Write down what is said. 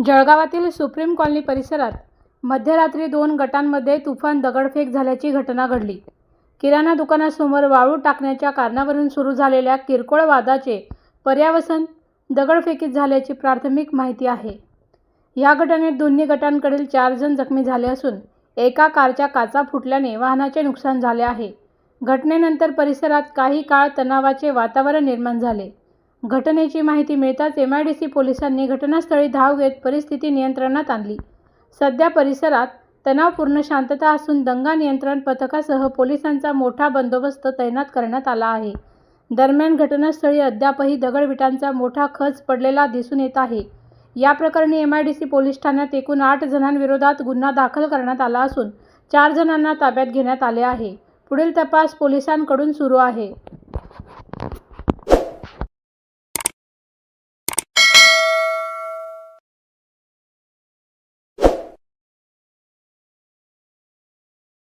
जळगावातील supreme colony परिसरात मध्यरात्री 2 गटांमध्ये तुफान दगडफेक झाल्याची घटना घडली. किराणा दुकानासमोर वाळू टाकण्याच्या कारणावरून सुरू झालेल्या किरकोळ वादाचे पर्यावसन दगडफेकीत झाल्याची प्राथमिक माहिती आहे. या घटनेत दोन्ही गटांकडील 4 जण जखमी झाले असून एका कारच्या काचा फुटल्याने वाहनाचे नुकसान झाले आहे. घटनेनंतर परिसरात काही काळ तणावाचे वातावरण निर्माण झाले. घटनेची माहिती मिळताच MIDC पोलिसांनी घटनास्थळी धाव घेत परिस्थिती नियंत्रणात आणली. सध्या परिसरात तणावपूर्ण शांतता असून दंगा नियंत्रण पथकासह पोलिसांचा मोठा बंदोबस्त तैनात करण्यात आला आहे. दरम्यान घटनास्थळी अद्यापही दगडविटांचा मोठा खच पडलेला दिसून येत आहे. या प्रकरणी MIDC पोलीस ठाण्यात एकूण 8 जणांविरोधात गुन्हा दाखल करण्यात आला असून 4 जणांना ताब्यात घेण्यात आले आहे. पुढील तपास पोलिसांकडून सुरू आहे.